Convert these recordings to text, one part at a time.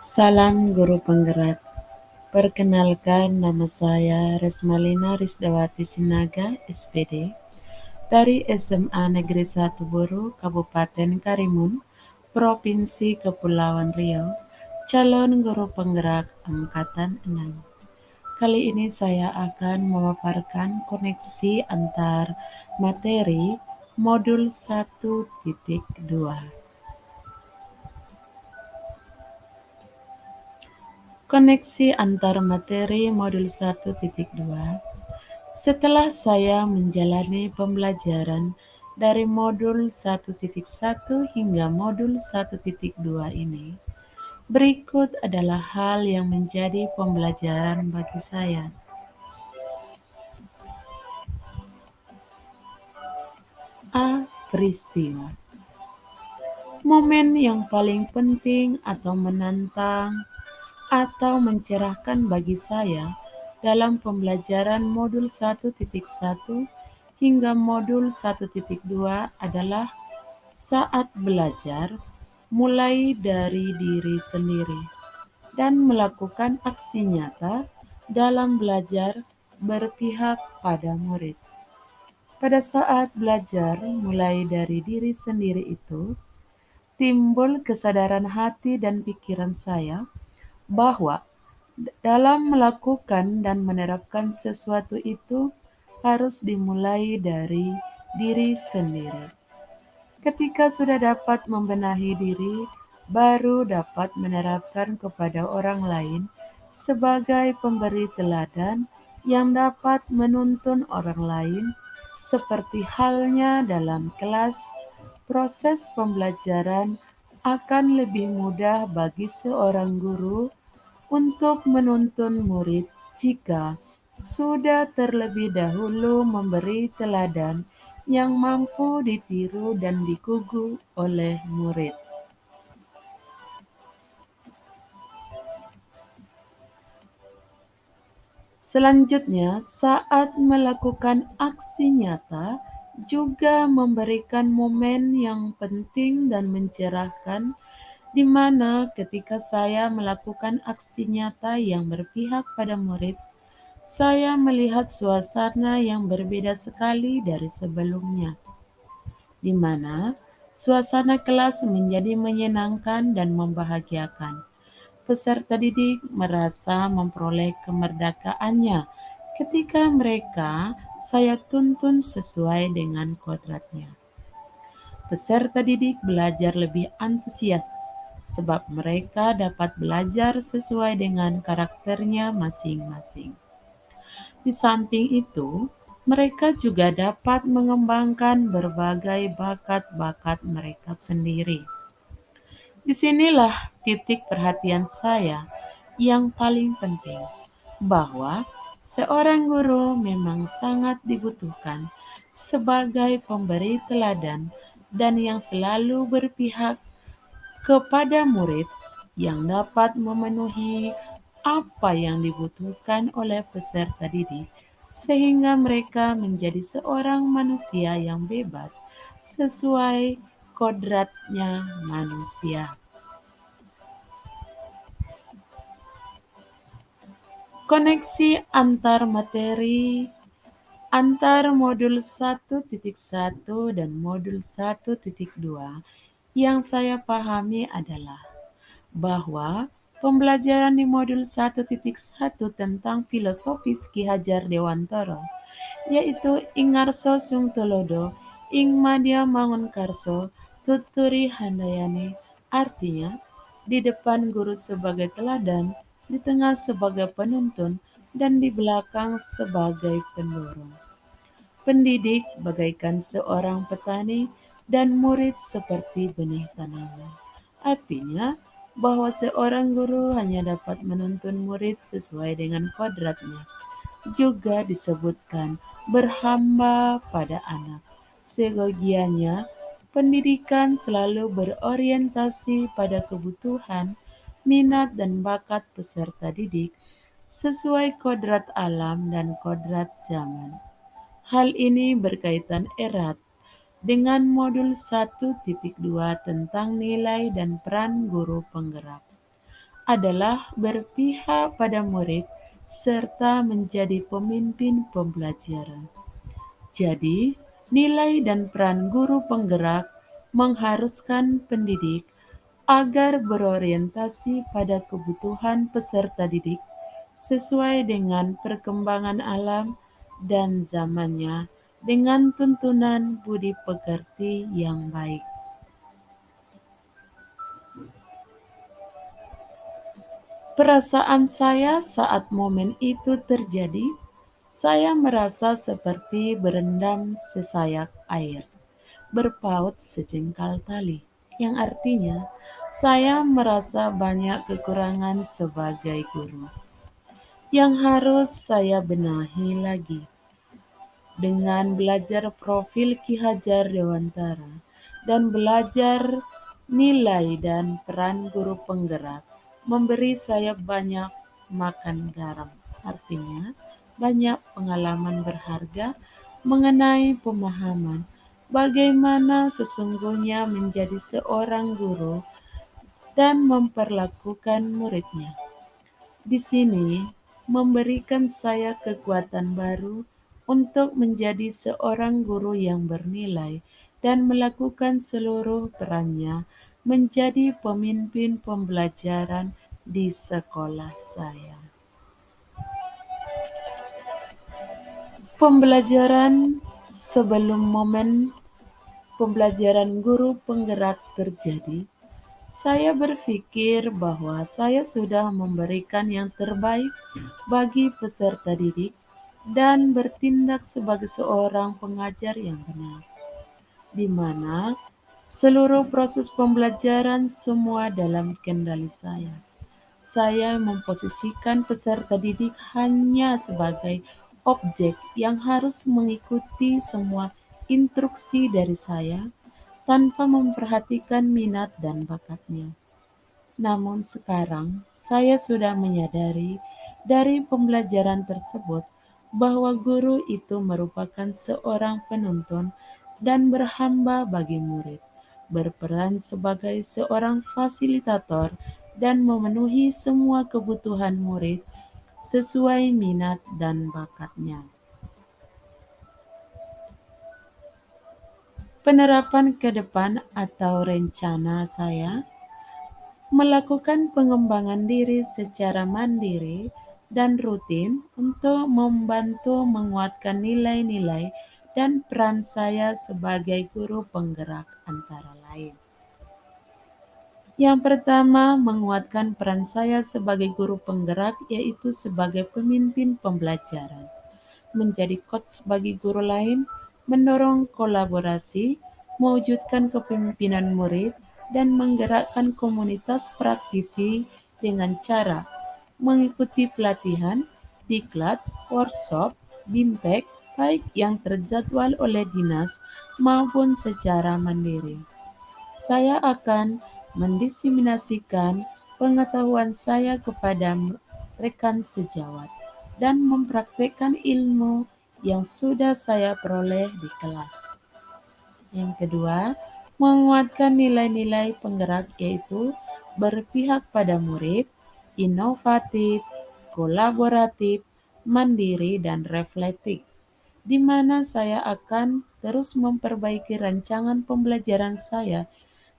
Salam Guru Penggerak. Perkenalkan, nama saya Resmalina Risdawati Sinaga, SPD, dari SMA Negeri 1 Buru, Kabupaten Karimun, Provinsi Kepulauan Riau, calon guru penggerak Angkatan 6. Kali ini saya akan memaparkan koneksi antar materi modul 1.2. Koneksi antar materi modul 1.2. Setelah saya menjalani pembelajaran dari modul 1.1 hingga modul 1.2 ini, berikut adalah hal yang menjadi pembelajaran bagi saya. A. Peristiwa. Momen yang paling penting atau menantang atau mencerahkan bagi saya dalam pembelajaran modul 1.1 hingga modul 1.2 adalah saat belajar mulai dari diri sendiri dan melakukan aksi nyata dalam belajar berpihak pada murid. Pada saat belajar mulai dari diri sendiri itu, timbul kesadaran hati dan pikiran saya bahwa dalam melakukan dan menerapkan sesuatu itu harus dimulai dari diri sendiri. Ketika sudah dapat membenahi diri, baru dapat menerapkan kepada orang lain sebagai pemberi teladan yang dapat menuntun orang lain, seperti halnya dalam kelas. Proses pembelajaran akan lebih mudah bagi seorang guru untuk menuntun murid jika sudah terlebih dahulu memberi teladan yang mampu ditiru dan digugu oleh murid. Selanjutnya, saat melakukan aksi nyata juga memberikan momen yang penting dan mencerahkan, di mana ketika saya melakukan aksi nyata yang berpihak pada murid, saya melihat suasana yang berbeda sekali dari sebelumnya, di mana suasana kelas menjadi menyenangkan dan membahagiakan. Peserta didik merasa memperoleh kemerdekaannya ketika mereka saya tuntun sesuai dengan kodratnya. Peserta didik belajar lebih antusias sebab mereka dapat belajar sesuai dengan karakternya masing-masing. Di samping itu, mereka juga dapat mengembangkan berbagai bakat-bakat mereka sendiri. Disinilah titik perhatian saya yang paling penting, bahwa seorang guru memang sangat dibutuhkan sebagai pemberi teladan dan yang selalu berpihak kepada murid yang dapat memenuhi apa yang dibutuhkan oleh peserta didik, sehingga mereka menjadi seorang manusia yang bebas sesuai kodratnya manusia. Koneksi antar materi antar modul 1.1 dan modul 1.2 yang saya pahami adalah bahwa pembelajaran di modul 1.1 tentang filosofis Ki Hajar Dewantara, yaitu Ingarso Sungtolodo, Ing Madya Mangunkarso, Tuturi Handayani, artinya di depan guru sebagai teladan, di tengah sebagai penuntun, dan di belakang sebagai pendorong. Pendidik bagaikan seorang petani dan murid seperti benih tanaman. Artinya bahwa seorang guru hanya dapat menuntun murid sesuai dengan kodratnya. Juga disebutkan berhamba pada anak. Segogianya, pendidikan selalu berorientasi pada kebutuhan, minat dan bakat peserta didik sesuai kodrat alam dan kodrat zaman. Hal ini berkaitan erat dengan modul 1.2 tentang nilai dan peran guru penggerak. adalah berpihak pada murid serta menjadi pemimpin pembelajaran. Jadi, nilai dan peran guru penggerak mengharuskan pendidik agar berorientasi pada kebutuhan peserta didik sesuai dengan perkembangan alam dan zamannya dengan tuntunan budi pekerti yang baik. Perasaan saya saat momen itu terjadi, saya merasa seperti berendam sesayak air, berpaut sejengkal tali, yang artinya saya merasa banyak kekurangan sebagai guru yang harus saya benahi lagi. Dengan belajar profil Ki Hajar Dewantara dan belajar nilai dan peran guru penggerak memberi saya banyak makan garam. Artinya, banyak pengalaman berharga mengenai pemahaman bagaimana sesungguhnya menjadi seorang guru dan memperlakukan muridnya. Di sini memberikan saya kekuatan baru untuk menjadi seorang guru yang bernilai dan melakukan seluruh perannya menjadi pemimpin pembelajaran di sekolah saya. Pembelajaran sebelum momen pembelajaran guru penggerak terjadi, saya berpikir bahwa saya sudah memberikan yang terbaik bagi peserta didik dan bertindak sebagai seorang pengajar yang benar, di mana seluruh proses pembelajaran semua dalam kendali saya. Saya memposisikan peserta didik hanya sebagai objek yang harus mengikuti semua instruksi dari saya tanpa memperhatikan minat dan bakatnya. Namun sekarang saya sudah menyadari dari pembelajaran tersebut bahwa guru itu merupakan seorang penuntun dan berhamba bagi murid, berperan sebagai seorang fasilitator dan memenuhi semua kebutuhan murid sesuai minat dan bakatnya. Penerapan ke depan atau rencana saya melakukan pengembangan diri secara mandiri dan rutin untuk membantu menguatkan nilai-nilai dan peran saya sebagai guru penggerak antara lain. Yang pertama, menguatkan peran saya sebagai guru penggerak yaitu sebagai pemimpin pembelajaran, menjadi coach bagi guru lain, mendorong kolaborasi, mewujudkan kepemimpinan murid, dan menggerakkan komunitas praktisi dengan cara mengikuti pelatihan, diklat, workshop, BIMTEK, baik yang terjadwal oleh dinas maupun secara mandiri. Saya akan mendiseminasikan pengetahuan saya kepada rekan sejawat dan mempraktekkan ilmu yang sudah saya peroleh di kelas. Yang kedua, menguatkan nilai-nilai penggerak yaitu berpihak pada murid, inovatif, kolaboratif, mandiri, dan reflektif, di mana saya akan terus memperbaiki rancangan pembelajaran saya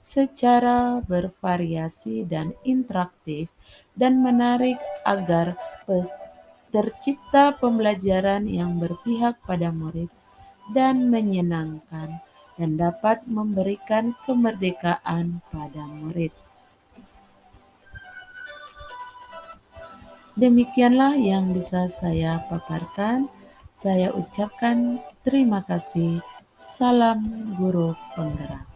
secara bervariasi dan interaktif dan menarik agar tercipta pembelajaran yang berpihak pada murid dan menyenangkan dan dapat memberikan kemerdekaan pada murid. Demikianlah yang bisa saya paparkan. Saya ucapkan terima kasih. Salam guru penggerak.